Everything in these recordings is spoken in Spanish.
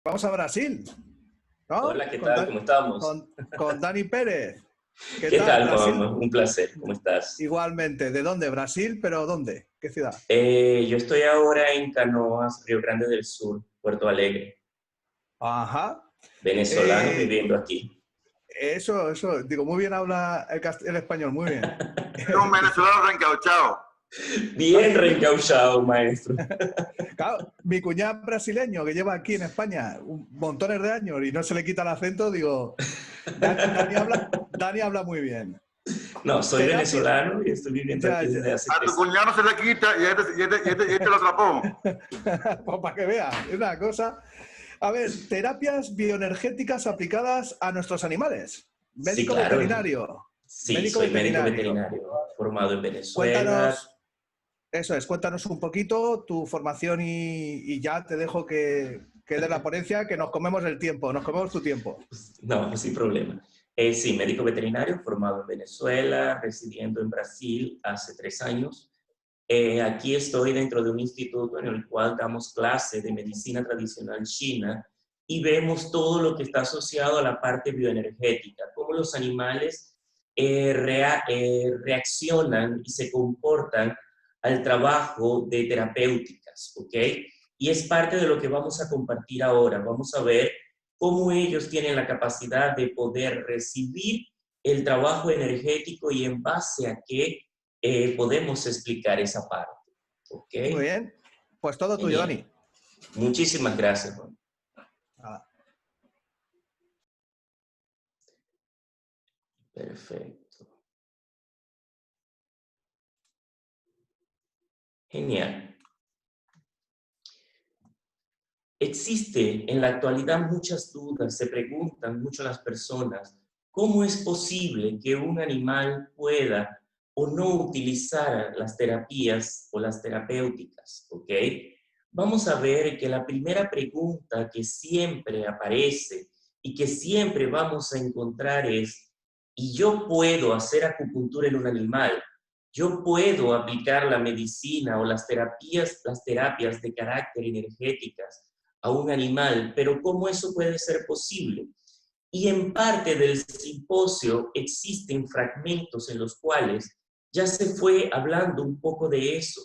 Vamos a Brasil, ¿no? Hola, ¿qué tal? ¿Cómo estamos? Con Dani Pérez. ¿Qué ¿Qué tal? tal, Juan? Brasil, Un placer. ¿Cómo estás? igualmente. ¿De dónde? Brasil, pero ¿dónde? ¿Qué ciudad? Yo estoy ahora en Canoas, Río Grande del Sur, Puerto Alegre, Ajá. venezolano Eh, viviendo aquí. eso. Digo, muy bien habla el español, muy bien. Es un venezolano reencauchado. Bien reencauchado, maestro. Claro, mi cuñado brasileño que lleva aquí en España montones de años y no se le quita el acento, digo, Dani habla muy bien. No, soy Terapia, venezolano y estoy viviendo ya, aquí ya. desde hace A tu 3 años. cuñado se le quita y este lo atrapó. Pues para que veas, es una cosa. A ver, terapias bioenergéticas aplicadas a nuestros animales. Sí, Médico claro. veterinario. Sí, Médico soy médico veterinario. veterinario, formado en Venezuela. Cuéntanos, eso es, cuéntanos un poquito tu formación y ya te dejo que dé la ponencia, que nos comemos el tiempo, nos comemos tu tiempo. No, sin problema. Sí, médico veterinario, formado en Venezuela, residiendo en Brasil hace 3 años. Aquí estoy dentro de un instituto en el cual damos clase de medicina tradicional china y vemos todo lo que está asociado a la parte bioenergética, cómo los animales reaccionan y se comportan al trabajo de terapéuticas, ¿ok? Y es parte de lo que vamos a compartir ahora. Vamos a ver cómo ellos tienen la capacidad de poder recibir el trabajo energético y en base a qué podemos explicar esa parte. ¿Ok? Muy bien, pues todo tuyo, Genial. Dani. Muchísimas gracias, Juan. Ah, Perfecto. Genial. Existe en la actualidad muchas dudas, se preguntan mucho las personas, ¿cómo es posible que un animal pueda o no utilizar las terapias o las terapéuticas? ¿Ok? Vamos a ver que la primera pregunta que siempre aparece y que siempre vamos a encontrar es, ¿y yo puedo hacer acupuntura en un animal? ¿Yo puedo aplicar la medicina o las terapias de carácter energéticas a un animal, pero ¿cómo eso puede ser posible? Y en parte del simposio existen fragmentos en los cuales ya se fue hablando un poco de eso.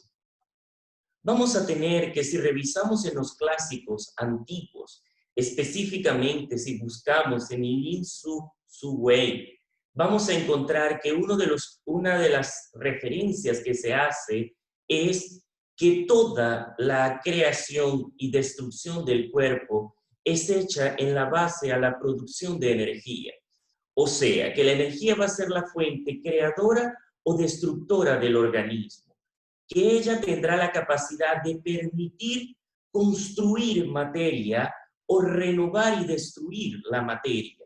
Vamos a tener que, si revisamos en los clásicos antiguos, específicamente si buscamos en Lin Su Wei, vamos a encontrar que una de las referencias que se hace es que toda la creación y destrucción del cuerpo es hecha en la base a la producción de energía. O sea, que la energía va a ser la fuente creadora o destructora del organismo, que ella tendrá la capacidad de permitir construir materia o renovar y destruir la materia.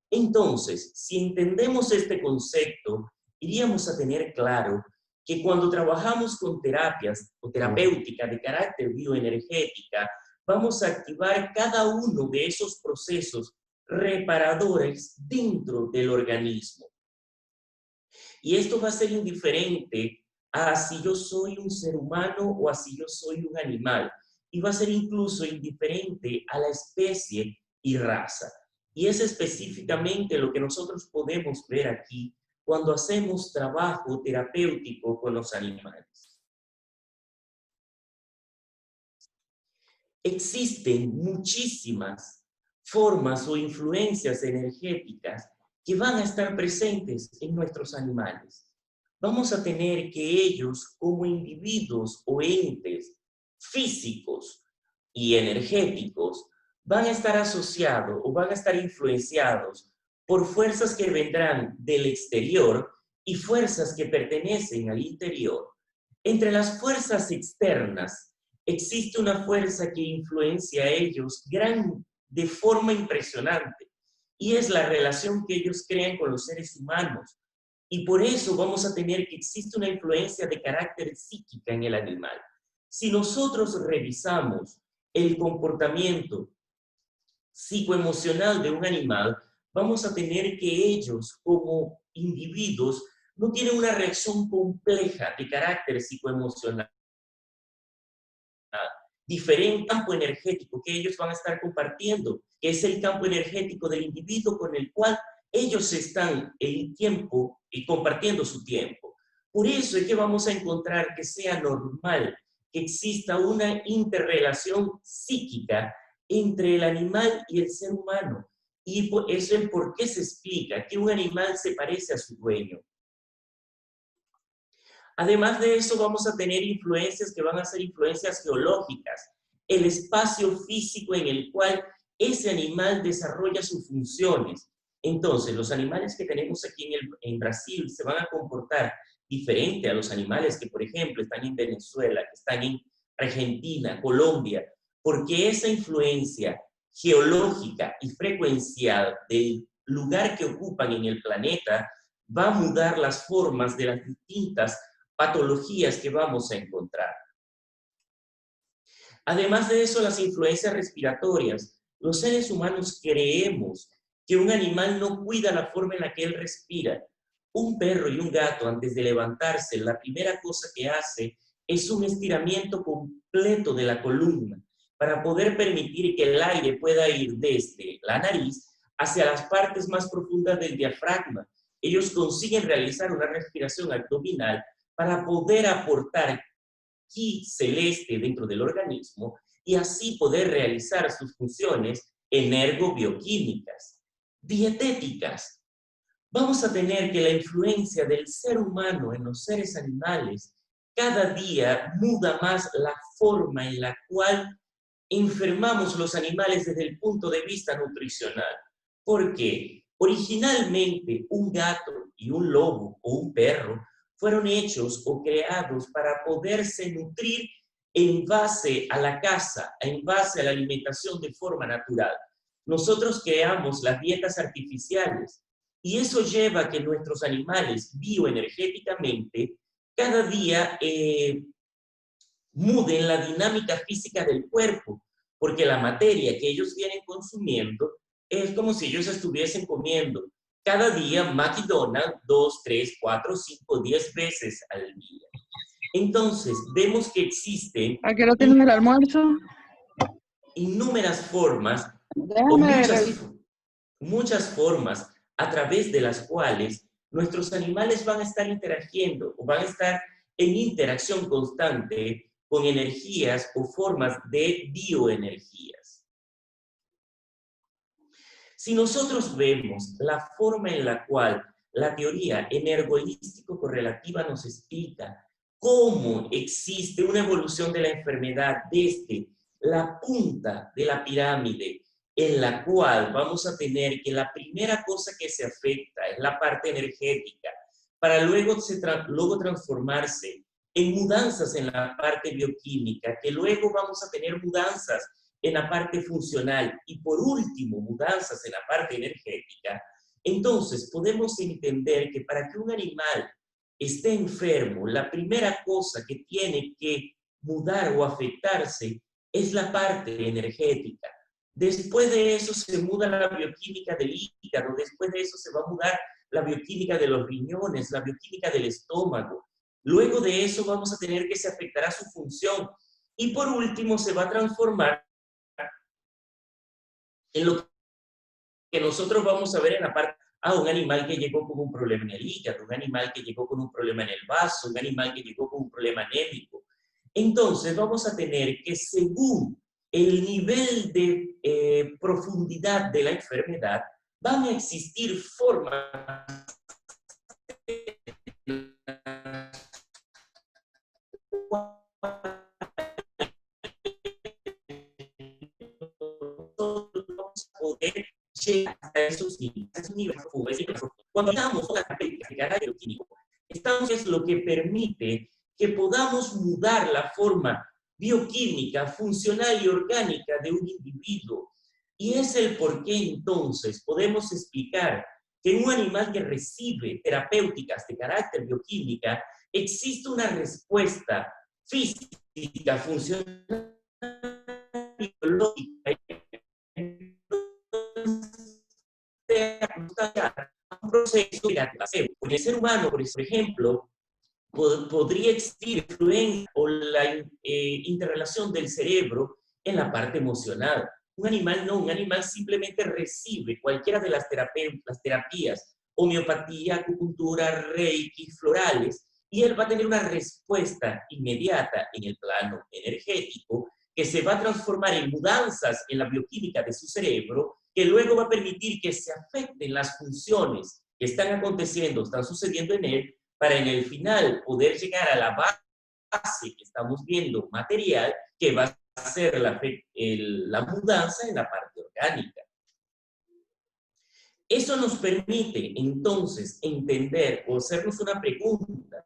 Entonces, si entendemos este concepto, iríamos a tener claro que cuando trabajamos con terapias o terapéutica de carácter bioenergética, vamos a activar cada uno de esos procesos reparadores dentro del organismo. Y esto va a ser indiferente a si yo soy un ser humano o a si yo soy un animal. Y va a ser incluso indiferente a la especie y raza. Y es específicamente lo que nosotros podemos ver aquí cuando hacemos trabajo terapéutico con los animales. Existen muchísimas formas o influencias energéticas que van a estar presentes en nuestros animales. Vamos a tener que ellos, como individuos o entes físicos y energéticos, van a estar asociados o van a estar influenciados por fuerzas que vendrán del exterior y fuerzas que pertenecen al interior. Entre las fuerzas externas existe una fuerza que influencia a ellos de forma impresionante y es la relación que ellos crean con los seres humanos. Y por eso vamos a tener que existe una influencia de carácter psíquica en el animal. Si nosotros revisamos el comportamiento psicoemocional de un animal, vamos a tener que ellos como individuos no tienen una reacción compleja de carácter psicoemocional. diferente campo energético que ellos van a estar compartiendo, que es el campo energético del individuo con el cual ellos están en tiempo y compartiendo su tiempo. Por eso es que vamos a encontrar que sea normal que exista una interrelación psíquica entre el animal y el ser humano. Y eso es por qué se explica que un animal se parece a su dueño. Además de eso, vamos a tener influencias que van a ser influencias geológicas, el espacio físico en el cual ese animal desarrolla sus funciones. Entonces, los animales que tenemos aquí en Brasil se van a comportar diferente a los animales que, por ejemplo, están en Venezuela, que están en Argentina, Colombia, porque esa influencia geológica y frecuencial del lugar que ocupan en el planeta va a mudar las formas de las distintas patologías que vamos a encontrar. Además de eso, las influencias respiratorias. Los seres humanos creemos que un animal no cuida la forma en la que él respira. Un perro y un gato, antes de levantarse, la primera cosa que hace es un estiramiento completo de la columna para poder permitir que el aire pueda ir desde la nariz hacia las partes más profundas del diafragma. Ellos consiguen realizar una respiración abdominal para poder aportar ki celeste dentro del organismo y así poder realizar sus funciones energobioquímicas. Dietéticas. Vamos a tener que la influencia del ser humano en los seres animales cada día muda más la forma en la cual enfermamos los animales desde el punto de vista nutricional. ¿Por qué? Originalmente un gato y un lobo o un perro fueron hechos o creados para poderse nutrir en base a la caza, en base a la alimentación de forma natural. Nosotros creamos las dietas artificiales y eso lleva a que nuestros animales bioenergéticamente cada día muden la dinámica física del cuerpo, porque la materia que ellos vienen consumiendo es como si ellos estuviesen comiendo cada día McDonald's 2, 3, 4, 5, 10 veces al día. Entonces, vemos que existen... ¿A qué hora tienen el almuerzo? Innúmeras formas, muchas formas a través de las cuales nuestros animales van a estar interagiendo o van a estar en interacción constante con energías o formas de bioenergías. Si nosotros vemos la forma en la cual la teoría energoholístico-correlativa nos explica cómo existe una evolución de la enfermedad desde la punta de la pirámide, en la cual vamos a tener que la primera cosa que se afecta es la parte energética, para luego transformarse en mudanzas en la parte bioquímica, que luego vamos a tener mudanzas en la parte funcional y por último mudanzas en la parte energética. Entonces podemos entender que para que un animal esté enfermo, la primera cosa que tiene que mudar o afectarse es la parte energética. Después de eso se muda la bioquímica del hígado, después de eso se va a mudar la bioquímica de los riñones, la bioquímica del estómago. Luego de eso vamos a tener que se afectará su función y por último se va a transformar en lo que nosotros vamos a ver en la parte, un animal que llegó con un problema en el hígado, un animal que llegó con un problema en el vaso, un animal que llegó con un problema anémico. Entonces vamos a tener que según el nivel de profundidad de la enfermedad, van a existir formas poder llegar a esos niveles. Cuando hablamos de la práctica de carácter bioquímico, estamos es lo que permite que podamos mudar la forma bioquímica, funcional y orgánica de un individuo. Y es el por qué entonces podemos explicar que en un animal que recibe terapéuticas de carácter bioquímica existe una respuesta física, funcional, biológica, un proceso de activación. En el ser humano, por ejemplo, podría existir influencia o la interrelación del cerebro en la parte emocional. Un animal no, un animal simplemente recibe cualquiera de las terapias, homeopatía, acupuntura, reiki, florales, y él va a tener una respuesta inmediata en el plano energético que se va a transformar en mudanzas en la bioquímica de su cerebro, que luego va a permitir que se afecten las funciones que están aconteciendo, están sucediendo en él, para en el final poder llegar a la base que estamos viendo material, que va a ser la mudanza en la parte orgánica. Eso nos permite entonces entender o hacernos una pregunta.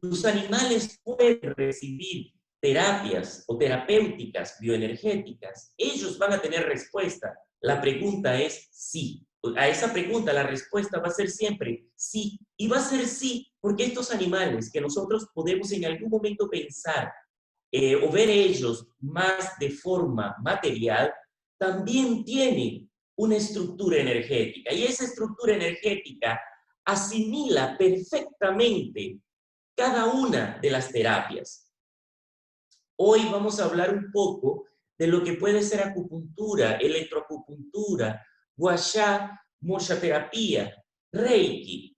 ¿Los animales pueden recibir terapias o terapéuticas bioenergéticas? Ellos van a tener respuesta. La pregunta es sí. A esa pregunta la respuesta va a ser siempre sí. Y va a ser sí porque estos animales que nosotros podemos en algún momento pensar o ver ellos más de forma material, también tienen una estructura energética. Y esa estructura energética asimila perfectamente cada una de las terapias. Hoy vamos a hablar un poco de lo que puede ser acupuntura, electroacupuntura, gua sha, mochaterapia, reiki.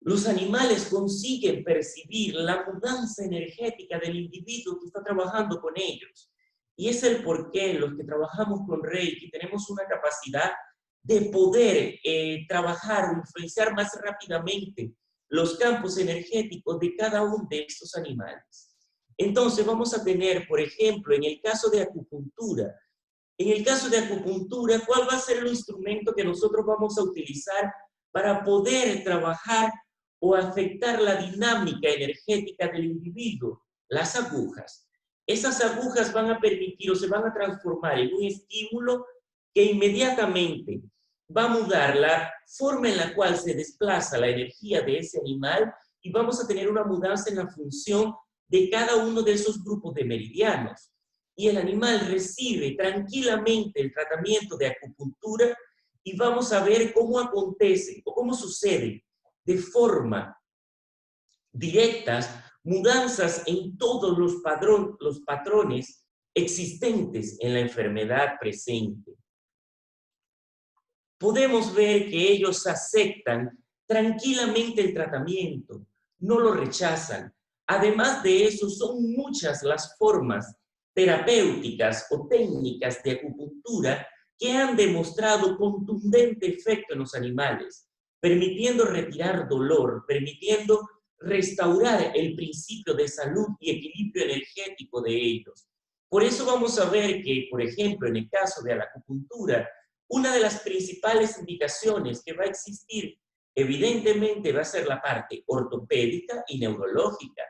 Los animales consiguen percibir la mudanza energética del individuo que está trabajando con ellos. Y es el por qué los que trabajamos con reiki tenemos una capacidad de poder trabajar o influenciar más rápidamente los campos energéticos de cada uno de estos animales. Entonces vamos a tener, por ejemplo, en el caso de acupuntura, ¿cuál va a ser el instrumento que nosotros vamos a utilizar para poder trabajar o afectar la dinámica energética del individuo? Las agujas. Esas agujas van a permitir o se van a transformar en un estímulo que inmediatamente va a mudar la forma en la cual se desplaza la energía de ese animal y vamos a tener una mudanza en la función de cada uno de esos grupos de meridianos. Y el animal recibe tranquilamente el tratamiento de acupuntura y vamos a ver cómo acontece o cómo sucede de forma directa mudanzas en todos los patrones existentes en la enfermedad presente. Podemos ver que ellos aceptan tranquilamente el tratamiento, no lo rechazan. Además de eso, son muchas las formas terapéuticas o técnicas de acupuntura que han demostrado contundente efecto en los animales, permitiendo retirar dolor, permitiendo restaurar el principio de salud y equilibrio energético de ellos. Por eso vamos a ver que, por ejemplo, en el caso de la acupuntura, una de las principales indicaciones que va a existir, evidentemente, va a ser la parte ortopédica y neurológica,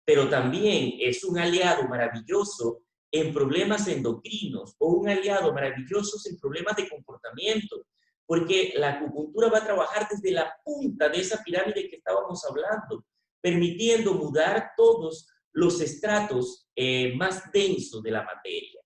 pero también es un aliado maravilloso en problemas endocrinos o un aliado maravilloso en problemas de comportamiento, porque la acupuntura va a trabajar desde la punta de esa pirámide que estábamos hablando, permitiendo mudar todos los estratos más densos de la materia.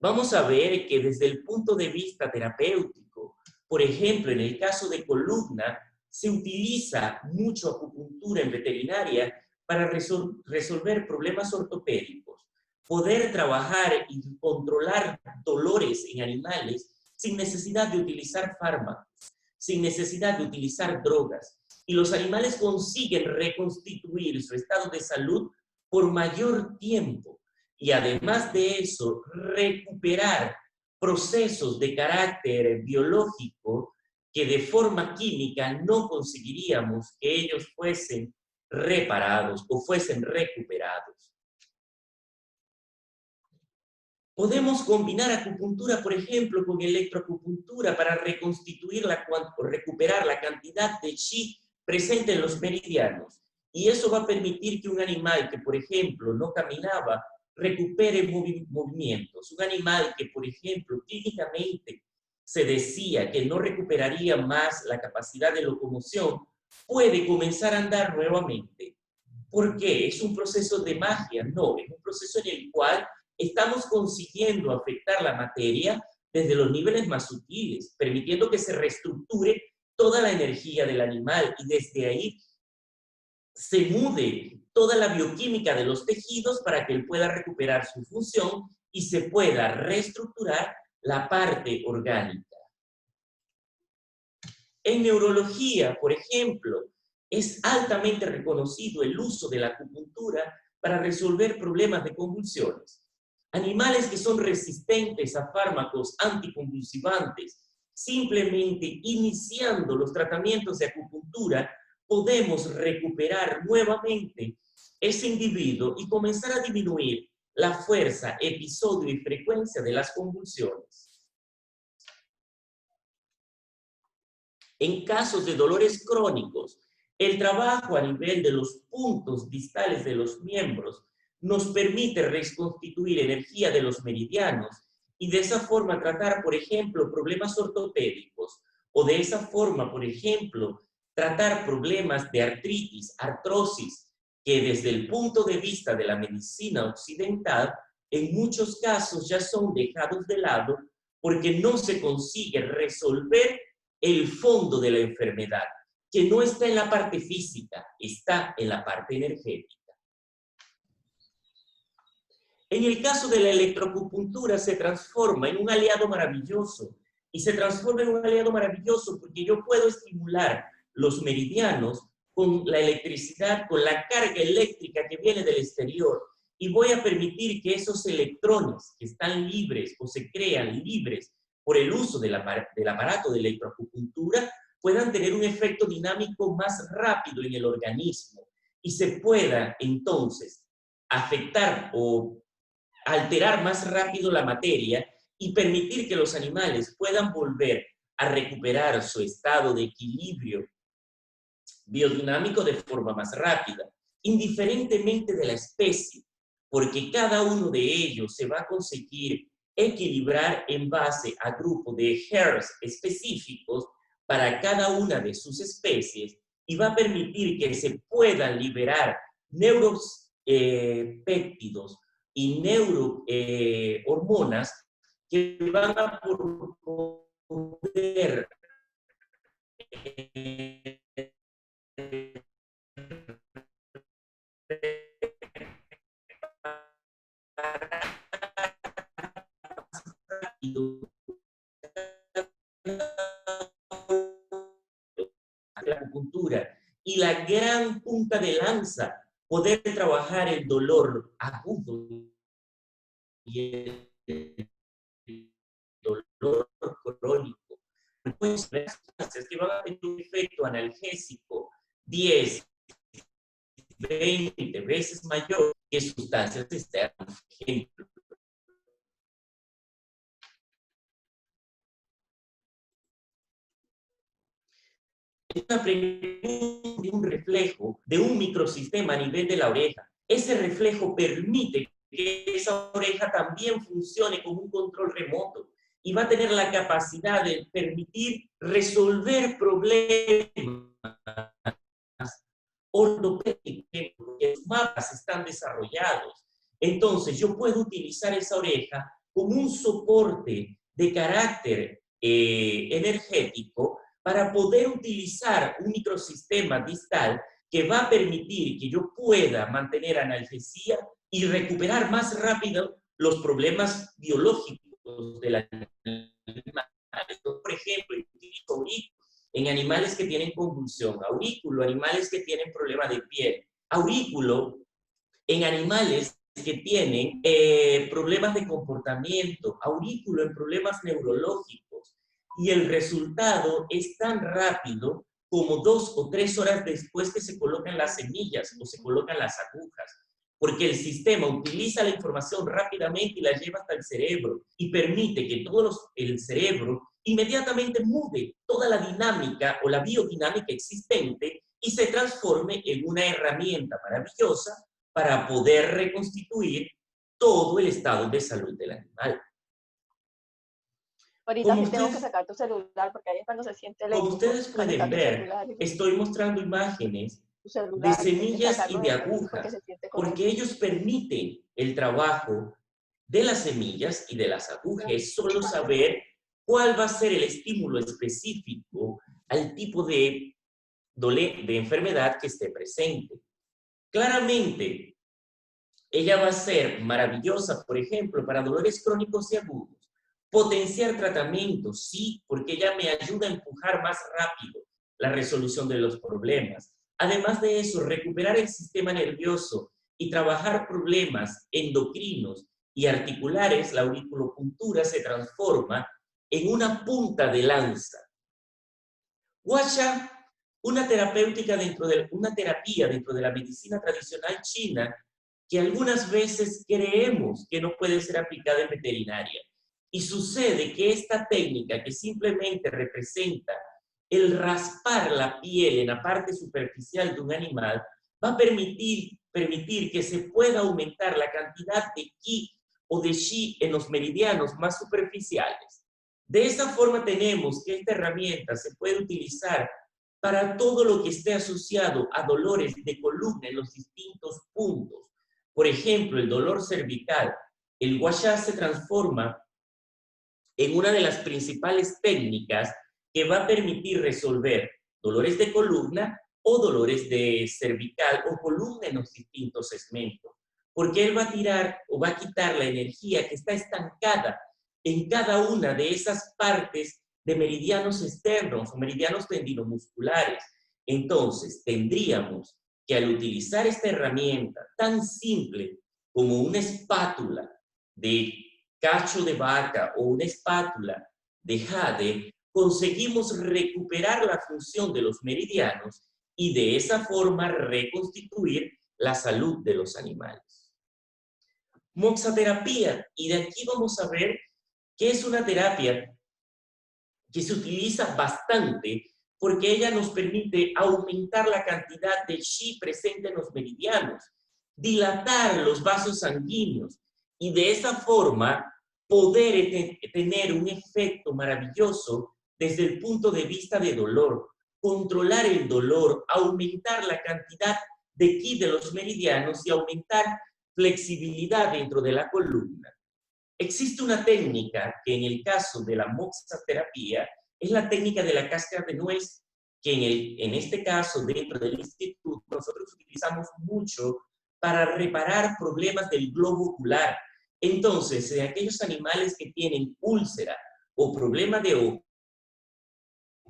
Vamos a ver que desde el punto de vista terapéutico, por ejemplo, en el caso de columna, se utiliza mucho acupuntura en veterinaria para resolver problemas ortopédicos, poder trabajar y controlar dolores en animales sin necesidad de utilizar fármacos, sin necesidad de utilizar drogas. Y los animales consiguen reconstituir su estado de salud por mayor tiempo. Y además de eso, recuperar procesos de carácter biológico que de forma química no conseguiríamos que ellos fuesen reparados o fuesen recuperados. Podemos combinar acupuntura, por ejemplo, con electroacupuntura para reconstituir o recuperar la cantidad de chi presente en los meridianos. Y eso va a permitir que un animal que, por ejemplo, no caminaba, recupere movimientos. Un animal que, por ejemplo, clínicamente se decía que no recuperaría más la capacidad de locomoción, puede comenzar a andar nuevamente. ¿Por qué? ¿Es un proceso de magia? No, es un proceso en el cual estamos consiguiendo afectar la materia desde los niveles más sutiles, permitiendo que se reestructure toda la energía del animal y desde ahí se mude toda la bioquímica de los tejidos para que él pueda recuperar su función y se pueda reestructurar la parte orgánica. En neurología, por ejemplo, es altamente reconocido el uso de la acupuntura para resolver problemas de convulsiones. Animales que son resistentes a fármacos anticonvulsivantes, simplemente iniciando los tratamientos de acupuntura, podemos recuperar nuevamente ese individuo y comenzar a disminuir la fuerza, episodio y frecuencia de las convulsiones. En casos de dolores crónicos, el trabajo a nivel de los puntos distales de los miembros nos permite reconstituir energía de los meridianos y de esa forma tratar, por ejemplo, problemas ortopédicos o de esa forma, por ejemplo, tratar problemas de artritis, artrosis, que desde el punto de vista de la medicina occidental, en muchos casos ya son dejados de lado porque no se consigue resolver el fondo de la enfermedad, que no está en la parte física, está en la parte energética. En el caso de la electroacupuntura se transforma en un aliado maravilloso, y se transforma en un aliado maravilloso porque yo puedo estimular los meridianos con la electricidad, con la carga eléctrica que viene del exterior, y voy a permitir que esos electrones que están libres o se crean libres por el uso del aparato de electroacupuntura puedan tener un efecto dinámico más rápido en el organismo y se pueda entonces afectar o alterar más rápido la materia y permitir que los animales puedan volver a recuperar su estado de equilibrio biodinámico de forma más rápida, indiferentemente de la especie, porque cada uno de ellos se va a conseguir equilibrar en base a grupos de hairs específicos para cada una de sus especies y va a permitir que se puedan liberar neuropéptidos y neurohormonas que van a poder la acupuntura y la gran punta de lanza, poder trabajar el dolor agudo y el dolor crónico. Pues es que van a tener un efecto analgésico 10, 20 veces mayor que sustancias externas, por ejemplo. Es una pregunta de un reflejo de un microsistema a nivel de la oreja. Ese reflejo permite que esa oreja también funcione como un control remoto y va a tener la capacidad de permitir resolver problemas ortopédicos, porque los mapas están desarrollados. Entonces, yo puedo utilizar esa oreja como un soporte de carácter energético para poder utilizar un microsistema distal que va a permitir que yo pueda mantener analgesia y recuperar más rápido los problemas biológicos del animal. Por ejemplo, utilizo aurículos en animales que tienen convulsión, aurículo, animales que tienen problema de piel, aurículo en animales que tienen problemas de comportamiento, aurículo en problemas neurológicos, y el resultado es tan rápido como 2 o 3 horas después que se colocan las semillas o se colocan las agujas, porque el sistema utiliza la información rápidamente y la lleva hasta el cerebro y permite que el cerebro inmediatamente mude toda la dinámica o la biodinámica existente y se transforme en una herramienta maravillosa para poder reconstituir todo el estado de salud del animal. Ahorita sí tengo que sacar tu celular porque ahí es cuando se siente lento. Como ustedes pueden ver, estoy mostrando imágenes de semillas y de agujas, porque ellos permiten el trabajo de las semillas y de las agujas. Es solo saber cuál va a ser el estímulo específico al tipo de enfermedad que esté presente. Claramente, ella va a ser maravillosa, por ejemplo, para dolores crónicos y agudos. Potenciar tratamientos, sí, porque ella me ayuda a empujar más rápido la resolución de los problemas. Además de eso, recuperar el sistema nervioso y trabajar problemas endocrinos y articulares, la auriculopuntura se transforma en una punta de lanza. Guasha, una terapia dentro de la medicina tradicional china que algunas veces creemos que no puede ser aplicada en veterinaria. Y sucede que esta técnica, que simplemente representa el raspar la piel en la parte superficial de un animal, va a permitir que se pueda aumentar la cantidad de qi o de shi en los meridianos más superficiales. De esa forma tenemos que esta herramienta se puede utilizar para todo lo que esté asociado a dolores de columna en los distintos puntos. Por ejemplo, el dolor cervical. El gua sha se transforma en una de las principales técnicas que va a permitir resolver dolores de columna o dolores de cervical o columna en los distintos segmentos. Porque él va a tirar o va a quitar la energía que está estancada en cada una de esas partes de meridianos externos o meridianos tendinomusculares. Entonces, tendríamos que al utilizar esta herramienta tan simple como una espátula de cacho de vaca o una espátula de jade, conseguimos recuperar la función de los meridianos y de esa forma reconstituir la salud de los animales. Moxaterapia, y de aquí vamos a ver que es una terapia que se utiliza bastante porque ella nos permite aumentar la cantidad de Qi presente en los meridianos, dilatar los vasos sanguíneos y de esa forma poder tener un efecto maravilloso desde el punto de vista de dolor, controlar el dolor, aumentar la cantidad de Qi de los meridianos y aumentar flexibilidad dentro de la columna. Existe una técnica que en el caso de la moxaterapia es la técnica de la cáscara de nuez, que en este caso dentro del instituto nosotros utilizamos mucho para reparar problemas del globo ocular. Entonces, en aquellos animales que tienen úlcera o problema de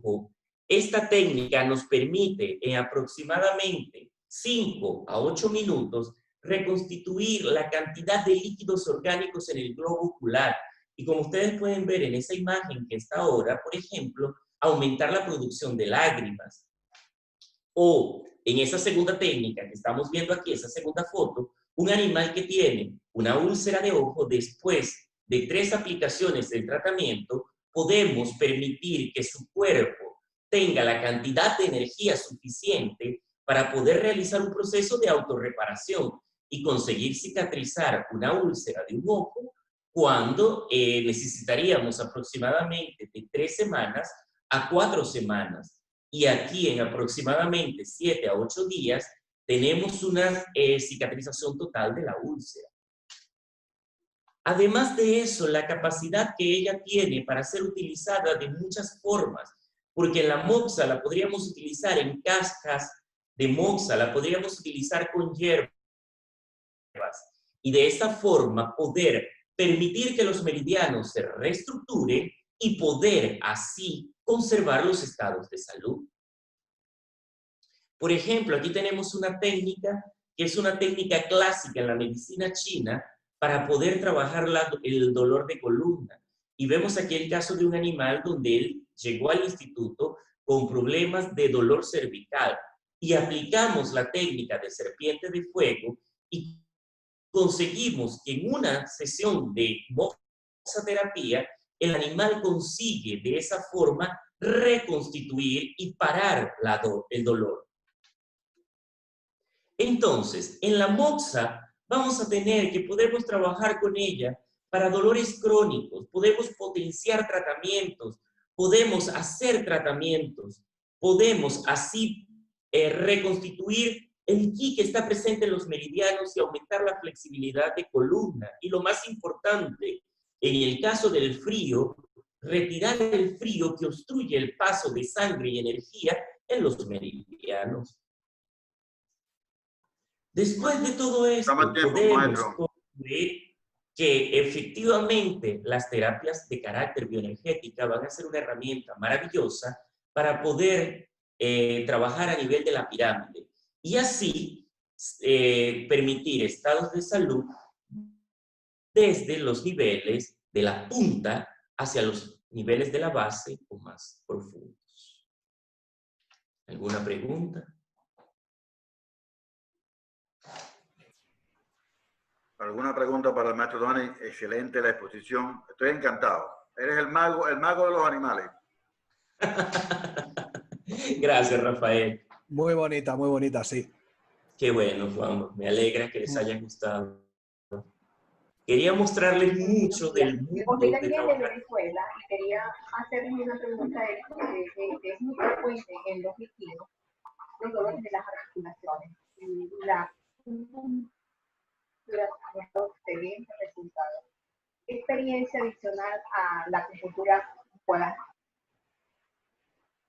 ojo, esta técnica nos permite en aproximadamente 5 a 8 minutos reconstituir la cantidad de líquidos orgánicos en el globo ocular. Y como ustedes pueden ver en esa imagen que está ahora, por ejemplo, aumentar la producción de lágrimas. O en esa segunda técnica que estamos viendo aquí, esa segunda foto, un animal que tiene una úlcera de ojo, después de 3 aplicaciones del tratamiento, podemos permitir que su cuerpo tenga la cantidad de energía suficiente para poder realizar un proceso de autorreparación y conseguir cicatrizar una úlcera de un ojo cuando necesitaríamos aproximadamente de 3 semanas a 4 semanas. Y aquí en aproximadamente 7 a 8 días tenemos una cicatrización total de la úlcera. Además de eso, la capacidad que ella tiene para ser utilizada de muchas formas, porque la moxa la podríamos utilizar en cascas de moxa, la podríamos utilizar con hierbas, y de esta forma poder permitir que los meridianos se reestructuren y poder así conservar los estados de salud. Por ejemplo, aquí tenemos una técnica que es una técnica clásica en la medicina china para poder trabajar el dolor de columna. Y vemos aquí el caso de un animal donde él llegó al instituto con problemas de dolor cervical y aplicamos la técnica de serpiente de fuego y conseguimos que en una sesión de moxaterapia el animal consigue de esa forma reconstituir y parar el dolor. Entonces, en la moxa vamos a tener que podemos trabajar con ella para dolores crónicos, podemos potenciar tratamientos, podemos hacer tratamientos, podemos así reconstituir el Qi que está presente en los meridianos y aumentar la flexibilidad de columna. Y lo más importante, en el caso del frío, retirar el frío que obstruye el paso de sangre y energía en los meridianos. Después de todo esto, Toma tiempo, podemos maestro. concluir que efectivamente las terapias de carácter bioenergética van a ser una herramienta maravillosa para poder trabajar a nivel de la pirámide y así permitir estados de salud desde los niveles de la punta hacia los niveles de la base o más profundos. ¿Alguna pregunta? ¿Alguna pregunta para el maestro Dani? Excelente la exposición. Estoy encantado. Eres el mago de los animales. Gracias, Rafael. Muy bonita, sí. Qué bueno, Juan. Me alegra que les haya gustado. Quería mostrarles mucho del mundo José de también de trabajar. Venezuela y quería hacerles una pregunta que es muy frecuente en los latinos, los dolores de las articulaciones. Y la excelente resultado. ¿Qué experiencia adicional a la acupuntura pueda?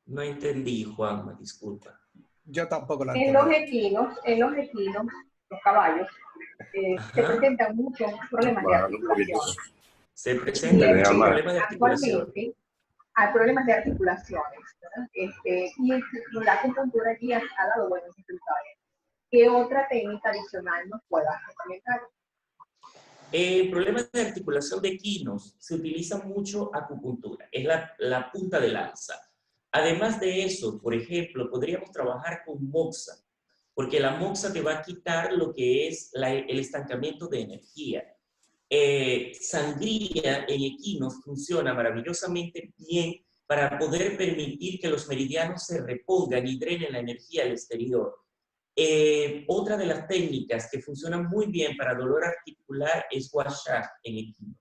No entendí, Juanma, disculpa. Yo tampoco la En los entiendo. equinos, los caballos, se presentan muchos problemas de articulación. Se presentan muchos problemas de articulación. Actualmente hay problemas de articulaciones, ¿verdad? Y la acupuntura aquí ha dado buenos resultados. ¿Qué otra técnica adicional nos pueda comentar? Problemas de articulación de equinos, se utiliza mucho acupuntura, es la punta de lanza. Además de eso, por ejemplo, podríamos trabajar con moxa, porque la moxa te va a quitar lo que es el estancamiento de energía. Sangría en equinos funciona maravillosamente bien para poder permitir que los meridianos se repongan y drenen la energía al exterior. Otra de las técnicas que funcionan muy bien para dolor articular es Gua Sha en equinos.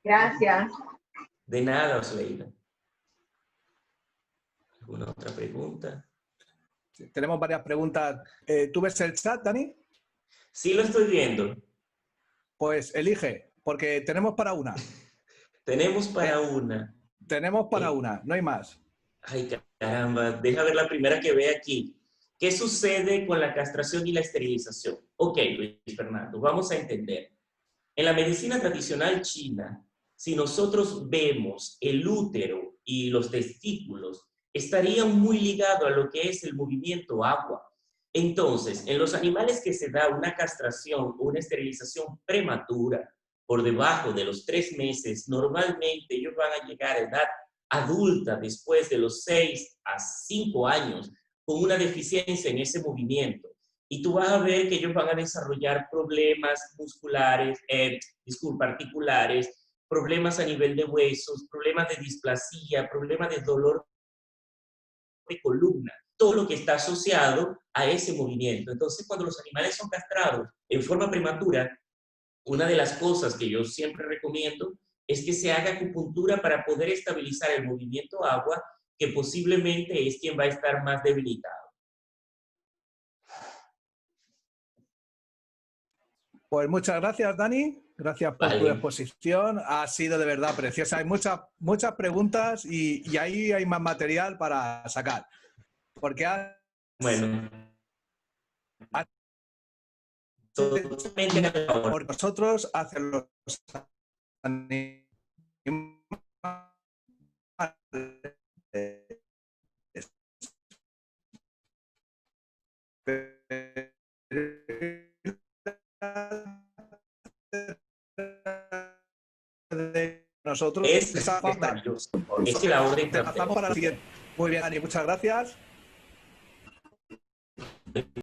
Gracias. De nada, Osleida. ¿Alguna otra pregunta? Tenemos varias preguntas. ¿Tú ves el chat, Dani? Sí, lo estoy viendo. Pues elige, porque tenemos para una. Tenemos para una. Tenemos para una, no hay más. Ay, caramba, deja ver la primera que ve aquí. ¿Qué sucede con la castración y la esterilización? Ok, Luis Fernando, vamos a entender. En la medicina tradicional china, si nosotros vemos el útero y los testículos, estarían muy ligados a lo que es el movimiento agua. Entonces, en los animales que se da una castración o una esterilización prematura, por debajo de los 3 meses, normalmente ellos van a llegar a edad adulta después de los 6 a 5 años con una deficiencia en ese movimiento. Y tú vas a ver que ellos van a desarrollar problemas musculares, articulares, problemas a nivel de huesos, problemas de displasia, problemas de dolor de columna, todo lo que está asociado a ese movimiento. Entonces, cuando los animales son castrados en forma prematura, una de las cosas que yo siempre recomiendo es que se haga acupuntura para poder estabilizar el movimiento agua, que posiblemente es quien va a estar más debilitado. Pues muchas gracias, Dani. Gracias por tu Vale. exposición. Ha sido de verdad preciosa. Hay muchas preguntas y ahí hay más material para sacar. Porque Bueno, totalmente por nosotros hacen los animales. Nosotros es maravilloso. Es que la orden pasamos para la siguiente. Muy bien, Dani, muchas gracias.